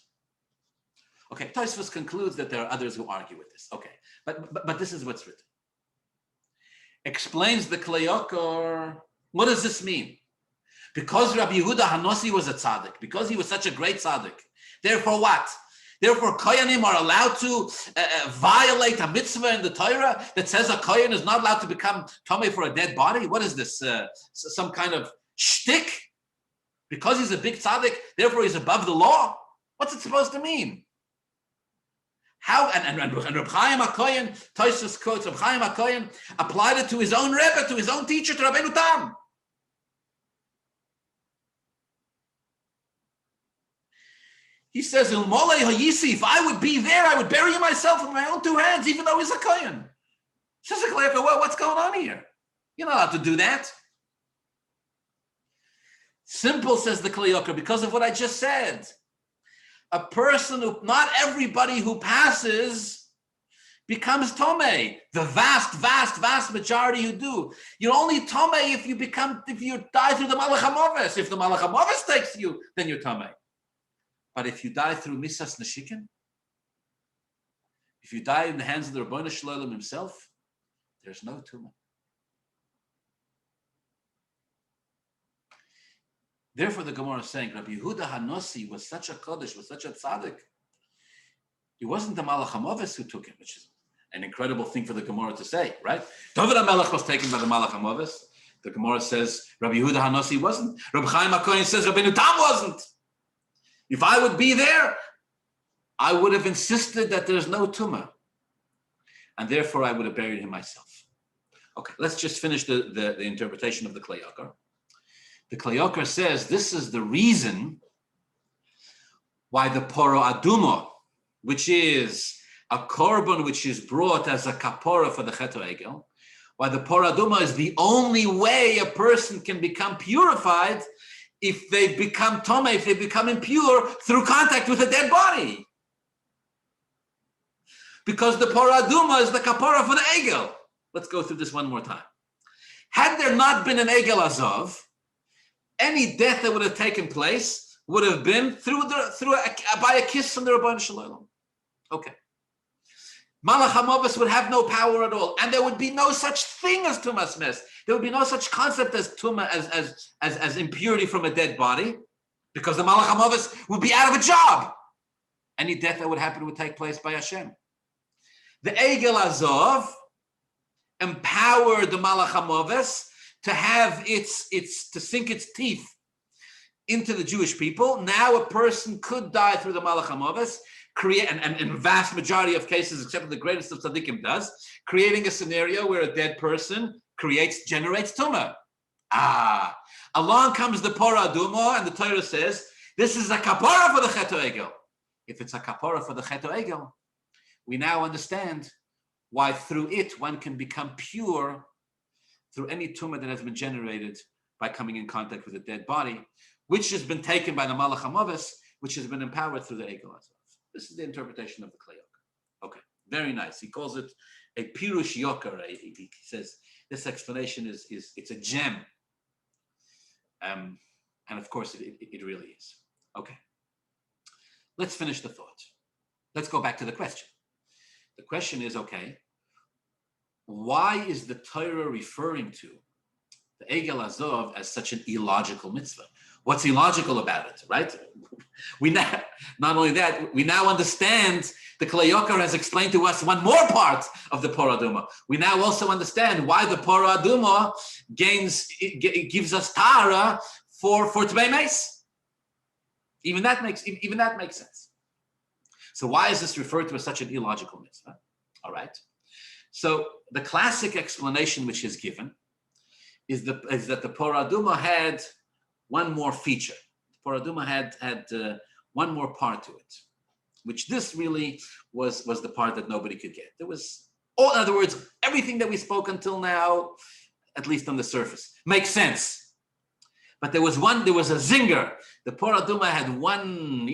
Okay, Tosfos concludes that there are others who argue with this. Okay, but this is what's written. Explains the Klei Yakar. What does this mean? Because Rabbi Yehuda HaNasi was a tzaddik, because he was such a great tzaddik, therefore what? Therefore, Kohanim are allowed to violate a mitzvah in the Torah that says a Kohen is not allowed to become Tomei for a dead body? What is this? Some kind of shtick? Because he's a big tzaddik, therefore he's above the law? What's it supposed to mean? How? And Reb Chaim HaKoyen, Tosfos quotes, Reb Chaim HaKoyen applied it to his own Rebbe, to his own teacher, to Rabbeinu Tam. He says, if I would be there, I would bury myself with my own 2 hands, even though he's a Kohen. Says the Klei Yakar, what's going on here? You're not allowed to do that. Simple, says the Klei Yakar, because of what I just said. A person who, not everybody who passes becomes Tomei. The vast majority who do. You're only Tomei if you die through the Malach HaMoves. If the Malach HaMoves takes you, then you're Tomei. But if you die through Misas Neshikin, if you die in the hands of the Rabbanu Shalom himself, there's no Tumah. Therefore, the Gemara is saying, Rabbi Yehuda HaNasi was such a Kodesh, was such a tzaddik. It wasn't the Malach HaMoves who took him, which is an incredible thing for the Gemara to say, right? David HaMelech was taken by the Malach HaMoves. The Gemara says Rabbi Yehuda HaNasi wasn't. Rabbi Chaim HaKoyen says Rabbeinu Tam wasn't. If I would be there, I would have insisted that there's no Tumah. And therefore, I would have buried him myself. Okay, let's just finish the interpretation of the Klei Yakar. The Klei Yakar says this is the reason why the Parah Aduma, which is a korban which is brought as a kapora for the Chet Egel, why the Parah Aduma is the only way a person can become purified if they become Tomei, if they become impure through contact with a dead body. Because the Parah Aduma is the kapara for the Egel. Let's go through this one more time. Had there not been an Egel Azov, any death that would have taken place would have been by a kiss from the Rabbi Shalom. Okay. Malach HaMoves would have no power at all, and there would be no such thing as Tumah's mess. There would be no such concept as Tumah, as impurity from a dead body, because the Malach HaMoves would be out of a job. Any death that would happen would take place by Hashem. The Egel Azov empowered the Malach HaMoves to have to sink its teeth into the Jewish people. Now a person could die through the Malach HaMoves, and in vast majority of cases, except for the greatest of tzaddikim does, creating a scenario where a dead person generates tumah. Along comes the Parah Aduma, and the Torah says, this is a kapara for the Chet Egel. If it's a kapara for the Chet Egel, we now understand why through it one can become pure through any tumah that has been generated by coming in contact with a dead body, which has been taken by the Malach HaMoves, which has been empowered through the Egel Azov. This is the interpretation of the Klei Yakar. Okay, very nice. He calls it a pirush Yakar. He says this explanation it's a gem, and of course it really is. Okay, let's finish the thought. Let's go back to the question. The question is, okay, why is the Torah referring to the Egel Azov as such an illogical mitzvah? What's illogical about it, right? Not only that, we now understand the Klei Yakar has explained to us one more part of the Parah Aduma. We now also understand why the Parah Aduma gives us Tara for Tmei Meis. Even that makes sense. So why is this referred to as such an illogical mitzvah? All right. So the classic explanation which is given is that the Parah Aduma had one more feature. The Parah Aduma had one more part to it, which this really was the part that nobody could get. There was, in other words, everything that we spoke until now, at least on the surface, makes sense. But there was a zinger. The Parah Aduma had one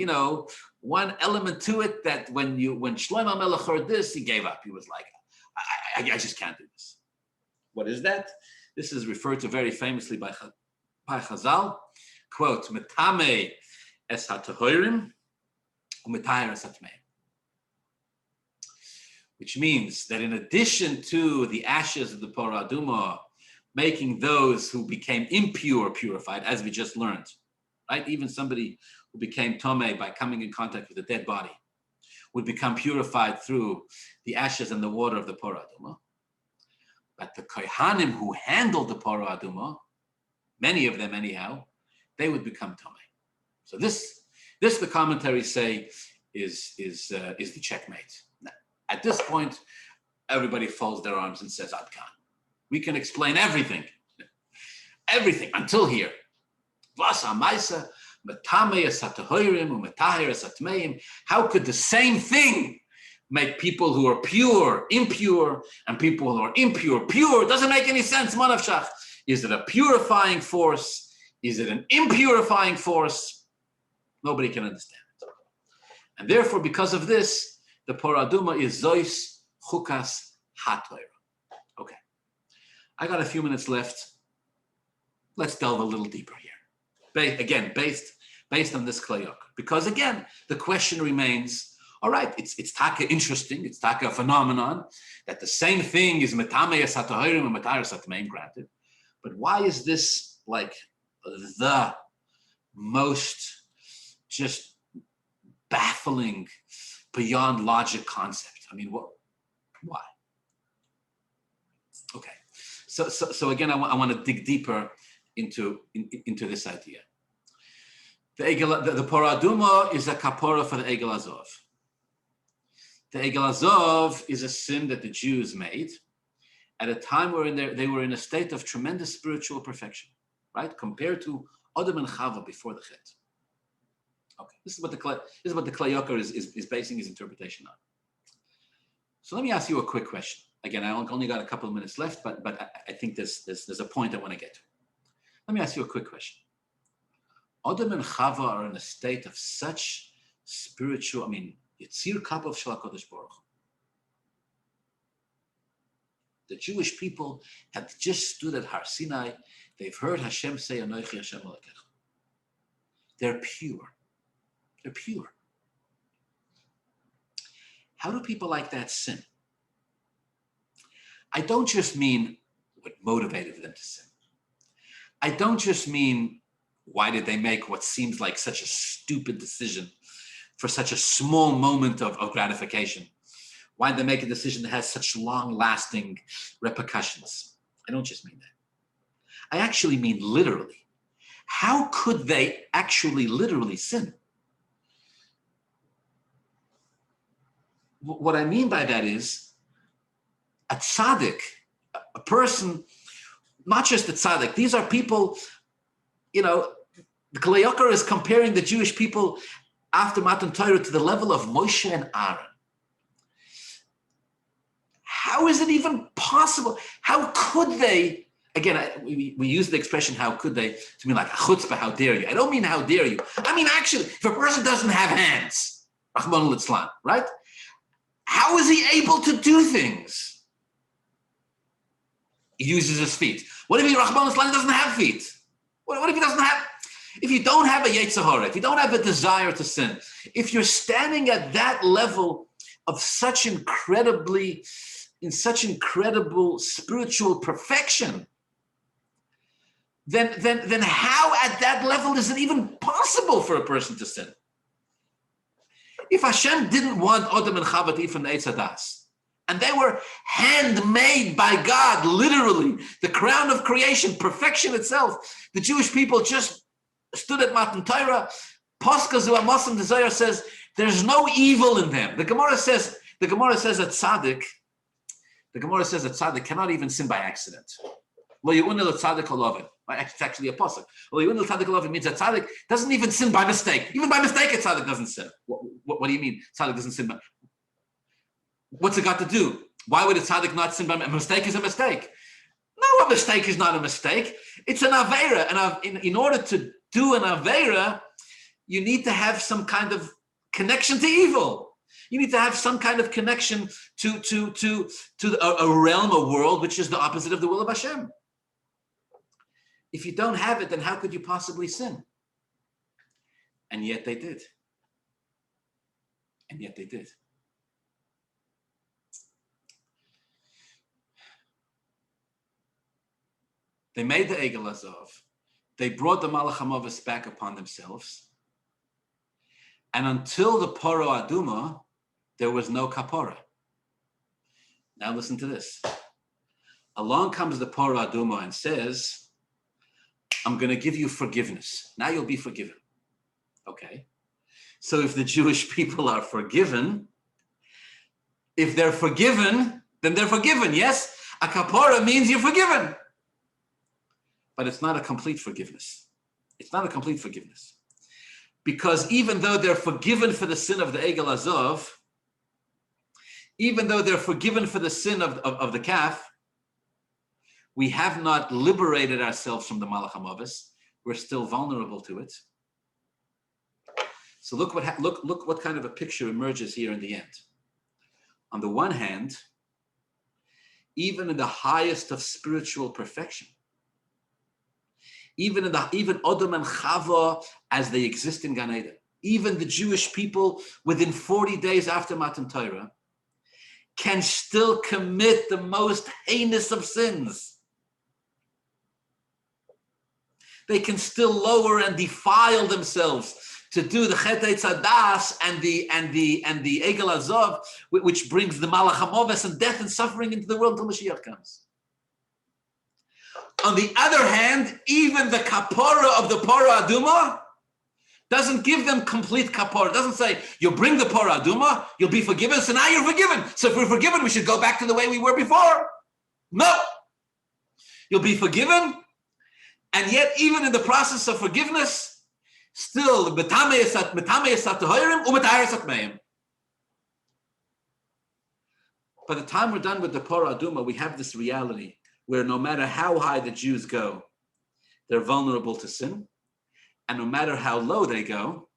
element to it that when Shlomo Melech heard this, he gave up. He was like, I just can't do this. What is that? This is referred to very famously by Chazal, quote, Metame es hatahorim u'metaher es hatmeim. Which means that in addition to the ashes of the Parah Aduma making those who became impure purified, as we just learned, right? Even somebody who became tomei by coming in contact with a dead body would become purified through the ashes and the water of the Parah Aduma. But the kohanim who handled the Parah Aduma, many of them anyhow, they would become tomei. So this the commentaries say is the checkmate. Now, at this point, everybody folds their arms and says, Ad Kan. We can explain everything until here. How could the same thing make people who are pure impure and people who are impure pure? It doesn't make any sense. Manavshach. Is it a purifying force? Is it an impurifying force? Nobody can understand it. And therefore, because of this, the Parah Aduma is Zois Chukas HaTorah. Okay. I got a few minutes left. Let's delve a little deeper here. Again, based on this Klei Yakar. Because again, the question remains, all right, it's taka interesting, it's taka a phenomenon, that the same thing is Metame es hatahorim and Metaher es hatmeim, granted. But why is this like the most just baffling, beyond logic concept? I mean, why? Okay, so again, I want to dig deeper into this idea. The Parah Aduma is a kapara for the Egel Azov. The Egel Azov is a sin that the Jews made at a time where they were in a state of tremendous spiritual perfection, right? Compared to Adam and Chava before the Chet. Okay, this is what the Klei Yakar is basing his interpretation on. So let me ask you a quick question. Again, I only got a couple of minutes left, but I think there's a point I want to get to. Let me ask you a quick question. Adam and Chava are in a state of such spiritual, Yitzir Kapav Shel HaKadosh Baruch Hu. The Jewish people had just stood at Har Sinai. They've heard Hashem say, Anochi Hashem Elokecha. They're pure. They're pure. How do people like that sin? I don't just mean what motivated them to sin. I don't just mean why did they make what seems like such a stupid decision for such a small moment of gratification. Why did they make a decision that has such long-lasting repercussions? I don't just mean that. I actually mean literally. How could they actually literally sin? What I mean by that is a tzaddik, a person, not just a tzaddik, these are people, the Yakar is comparing the Jewish people after Matan Torah to the level of Moshe and Aaron. How is it even possible? How could they? Again, we use the expression, how could they, to mean like, chutzpah, how dare you? I don't mean how dare you. I mean, actually, if a person doesn't have hands, Rahman al-Islam, right? How is he able to do things? He uses his feet. What if Rahman al-Islam doesn't have feet? What if he doesn't have, if you don't have a Yetzer Hara, if you don't have a desire to sin, if you're standing at that level of such incredible spiritual perfection, then how at that level is it even possible for a person to sin? If Hashem didn't want Adam and Chava to eat from the Eitz Hadas, and they were handmade by God, literally, the crown of creation, perfection itself, the Jewish people just stood at Matan Torah. Paskazu Amasim, the Zohar says, there's no evil in them. The Gemara says that tzaddik cannot even sin by accident. It's actually a pasuk. Means that tzaddik doesn't even sin by mistake. Even by mistake, a tzaddik doesn't sin. What do you mean? Tzaddik doesn't sin by... What's it got to do? Why would a tzaddik not sin by... A mistake is a mistake. No, a mistake is not a mistake. It's an aveira. And in order to do an aveira, you need to have some kind of connection to evil. You need to have some kind of connection to a realm, a world, which is the opposite of the will of Hashem. If you don't have it, then how could you possibly sin? And yet they did. And yet they did. They made the Egel Azov. They brought the Malach HaMavis back upon themselves. And until the Parah Aduma, there was no kapara. Now listen to this. Along comes the Parah Aduma and says, I'm going to give you forgiveness. Now you'll be forgiven. Okay. So if the Jewish people are forgiven, if they're forgiven, then they're forgiven. Yes? A kapara means you're forgiven. But it's not a complete forgiveness. It's not a complete forgiveness. Because even though they're forgiven for the sin of the Egel Azov, even though they're forgiven for the sin of the calf, we have not liberated ourselves from the Malach HaMavis. We're still vulnerable to it. So look what kind of a picture emerges here in the end. On the one hand, even in the highest of spiritual perfection, even Adam and Chava as they exist in Gan Eden, even the Jewish people within 40 days after Matan Torah can still commit the most heinous of sins. They can still lower and defile themselves to do the Chet Eitzadas and the Egel Azov, which brings the Malach HaMavis and death and suffering into the world until Mashiach comes. On the other hand, even the kapara of the Parah Aduma doesn't give them complete kapara. It doesn't say, you bring the Parah Aduma, you'll be forgiven, so now you're forgiven. So if we're forgiven, we should go back to the way we were before. No. You'll be forgiven, and yet even in the process of forgiveness, still, by the time we're done with the Parah Aduma, we have this reality where no matter how high the Jews go, they're vulnerable to sin. And no matter how low they go,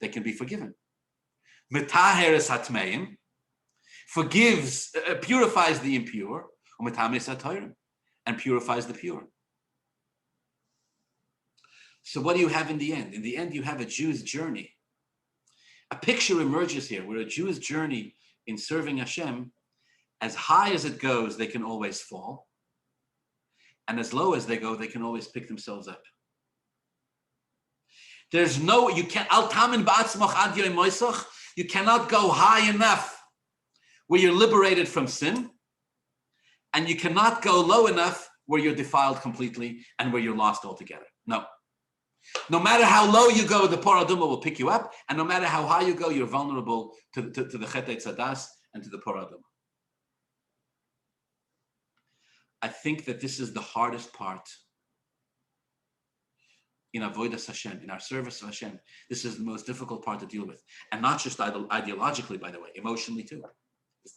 they can be forgiven. Metaheres hatmeim, purifies the impure. and purifies the pure. So what do you have in the end? In the end, you have a Jew's journey. A picture emerges here where a Jew's journey in serving Hashem, as high as it goes, they can always fall. And as low as they go, they can always pick themselves up. There's no, you can't, you cannot go high enough where you're liberated from sin, and you cannot go low enough where you're defiled completely and where you're lost altogether. No. No matter how low you go, the Parah Aduma will pick you up, and no matter how high you go, you're vulnerable to the Chetei Tzadas and to the Parah Aduma. I think that this is the hardest part in Avodas Hashem, in our service of Hashem. This is the most difficult part to deal with, and not just ideologically, by the way, emotionally too.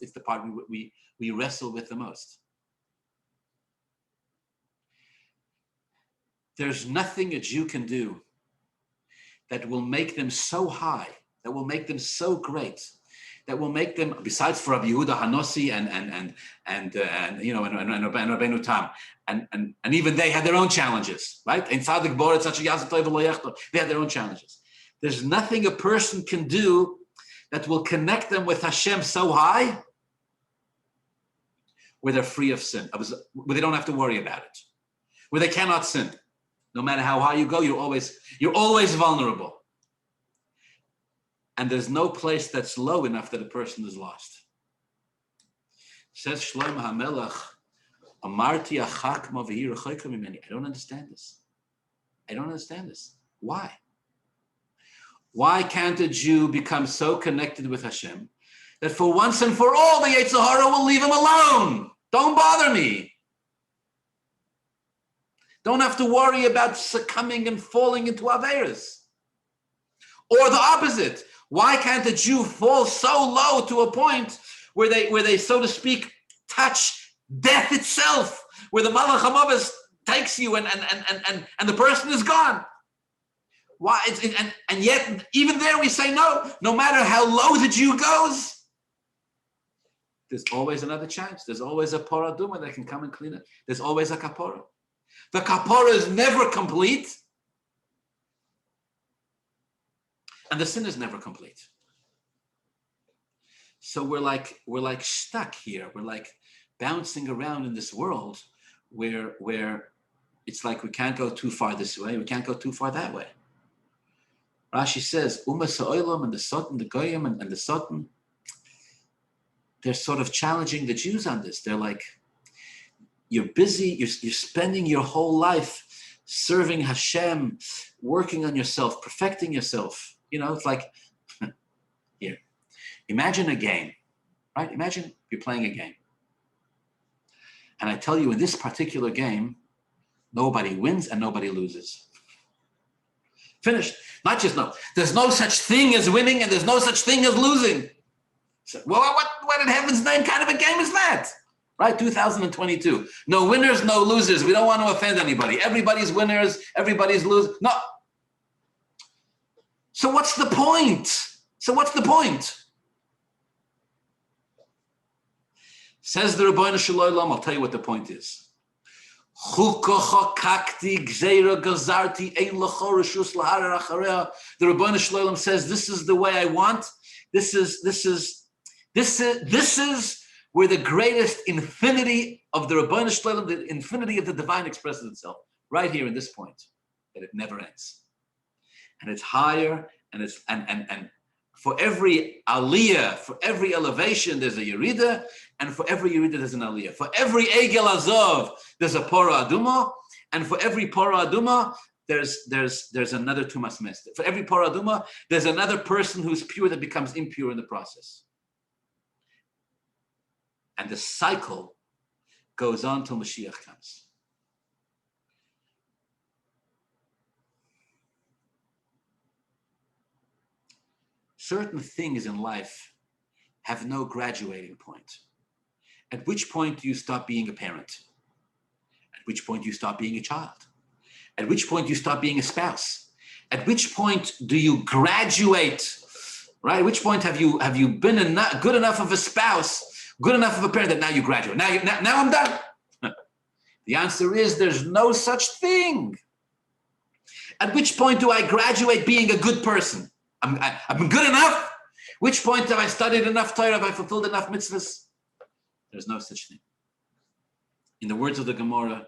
It's the part we wrestle with the most. There's nothing a Jew can do that will make them so high, that will make them so great, that will make them, besides for Rabbi Yehuda Hanossi and Rabbeinu Tam, and even they had their own challenges, right? They had their own challenges. There's nothing a person can do that will connect them with Hashem so high where they're free of sin, where they don't have to worry about it, where they cannot sin. No matter how high you go, you're always vulnerable. And there's no place that's low enough that a person is lost. Says Shlomo HaMelech, Amarti achakma v'hi rechoka mimeni. I don't understand this. Why? Why can't a Jew become so connected with Hashem that for once and for all the Yetzer Hara will leave him alone? Don't bother me. Don't have to worry about succumbing and falling into Averas. Or the opposite. Why can't a Jew fall so low to a point where they so to speak, touch death itself, where the Malach HaMavis takes you and the person is gone? Why? And yet, even there we say no. No matter how low the Jew goes, there's always another chance. There's always a Parah Aduma that can come and clean it. There's always a kapara. The kapara is never complete, and the sin is never complete. So we're like stuck here. We're like bouncing around in this world where it's like we can't go too far this way, we can't go too far that way. Rashi says, Umas Ha'olam and the Satan, the Goyim and the Satan, they're sort of challenging the Jews on this. They're like, you're busy, you're spending your whole life serving Hashem, working on yourself, perfecting yourself. You know, it's like, here, imagine a game, right? Imagine you're playing a game. And I tell you, in this particular game, nobody wins and nobody loses. Finished. Not just no. There's no such thing as winning and there's no such thing as losing. So, well, what in heaven's name kind of a game is that? Right, 2022. No winners, no losers. We don't want to offend anybody. Everybody's winners, everybody's losers. No. So what's the point? Says the Rabbi Shalom, I'll tell you what the point is. The Rabbi Shalom says, this is the way I want. This is where the greatest infinity of the Rabbi Shalom, the infinity of the divine expresses itself. Right here in this point, that it never ends. And it's higher, and for every aliyah, for every elevation, there's a yerida, and for every yerida, there's an aliyah. For every Egel Azov, there's a Parah Aduma, and for every Parah Aduma, there's another Tumah Mester. For every Parah Aduma, there's another person who's pure that becomes impure in the process. And the cycle goes on till Mashiach comes. Certain things in life have no graduating point. At which point do you stop being a parent? At which point do you stop being a child? At which point do you stop being a spouse? At which point do you graduate? Right? At which point have you been good enough of a spouse Good enough of a parent that now you graduate. Now I'm done. The answer is there's no such thing. At which point do I graduate being a good person? I've been good enough? Which point have I studied enough Torah? Have I fulfilled enough mitzvahs? There's no such thing. In the words of the Gemara,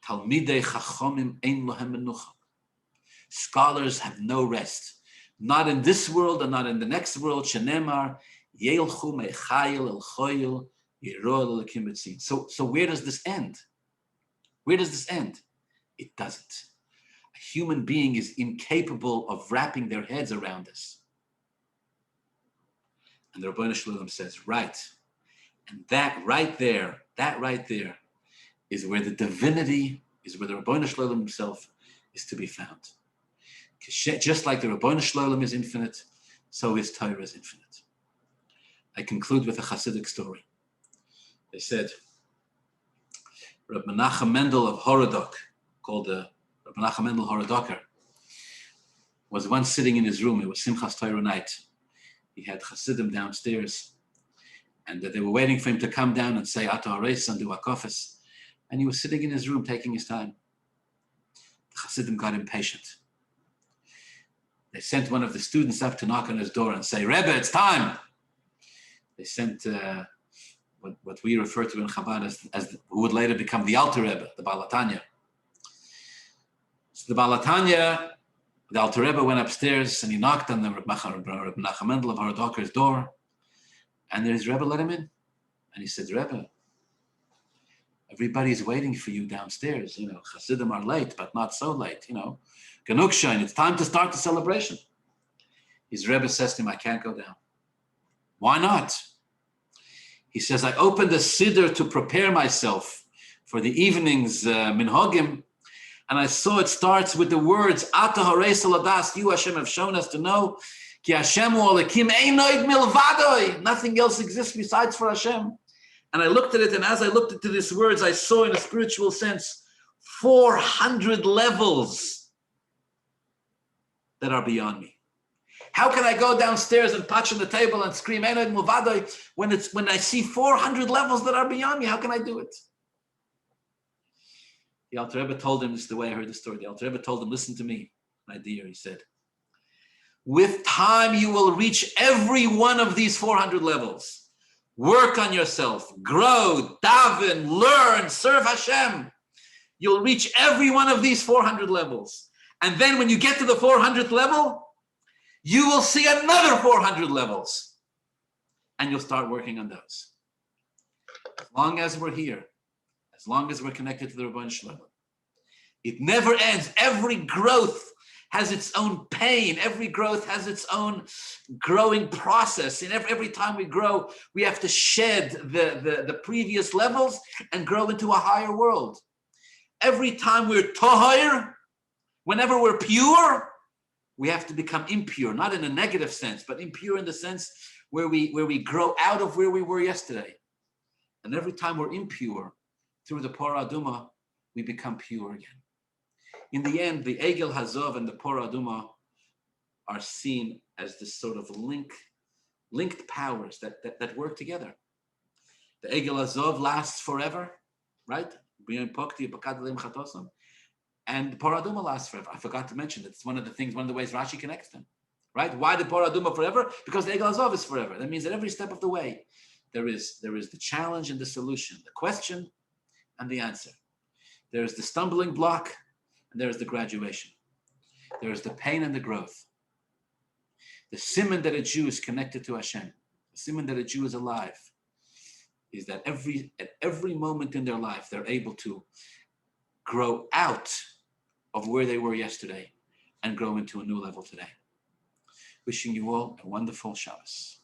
Talmidei Chachomim ein lohem menucha. Scholars have no rest. Not in this world and not in the next world. Shenemar, Yelchu mechayil el choyil, yirol elekim betzin. So where does this end? Where does this end? It doesn't. A human being is incapable of wrapping their heads around this. And the Rabbi Shalom says, right. And that right there is where the divinity, is where the Rabbi Shalom himself is to be found. Just like the Rabbi Shalom is infinite, so is Torah is infinite. I conclude with a Hasidic story. They said, Rabbi Menachem Mendel of Horodok, called the Rabbi Menachem Mendel Horodoker, was once sitting in his room. It was Simchas Torah night. He had Hasidim downstairs, and they were waiting for him to come down and say Ato Hareis and do Akofis. And he was sitting in his room taking his time. The Hasidim got impatient. They sent one of the students up to knock on his door and say, Rebbe, it's time. They sent what we refer to in Chabad as who would later become the Alter Rebbe, the Baal HaTanya. So the Baal HaTanya, the Alter Rebbe went upstairs and he knocked on the Rabbi Menachem Mendel of Horodoker's door, and his Rebbe let him in. And he said, Rebbe, everybody's waiting for you downstairs. You know, Hasidim are late, but not so late. You know, Genukshain, it's time to start the celebration. His Rebbe says to him, I can't go down. Why not? He says, I opened a siddur to prepare myself for the evening's minhagim, and I saw it starts with the words, Ata hareis aladas, you Hashem have shown us to know, ki Hashem hu alekim einoid milvadoi, nothing else exists besides for Hashem. And I looked at it, and as I looked into these words, I saw in a spiritual sense 400 levels that are beyond me. How can I go downstairs and touch on the table and scream Einoid Milvadoi when I see 400 levels that are beyond me? How can I do it? The Alter Rebbe told him, this is the way I heard the story. The Alter Rebbe told him, listen to me, my dear, he said, with time you will reach every one of these 400 levels. Work on yourself, grow, daven, learn, serve Hashem. You'll reach every one of these 400 levels. And then when you get to the 400th level, you will see another 400 levels. And you'll start working on those. As long as we're here, as long as we're connected to the Rabbi Shalom, it never ends. Every growth has its own pain. Every growth has its own growing process. And every time we grow, we have to shed the previous levels and grow into a higher world. Every time we're tahir, whenever we're pure, we have to become impure, not in a negative sense, but impure in the sense where we grow out of where we were yesterday. And every time we're impure, through the Parah Aduma, we become pure again. In the end, the Egel Hazahav and the Parah Aduma are seen as this sort of linked powers that work together. The Egel Hazahav lasts forever, right? And the Parah Aduma lasts forever. I forgot to mention that it's one of the ways Rashi connects them, right? Why the Parah Aduma forever? Because the Egel Hazahav is forever. That means that every step of the way, there is the challenge and the solution, the question and the answer. There is the stumbling block and there is the graduation. There is the pain and the growth. The siman that a Jew is connected to Hashem, the siman that a Jew is alive, is that at every moment in their life, they're able to grow out of where they were yesterday and grow into a new level today. Wishing you all a wonderful Shabbos.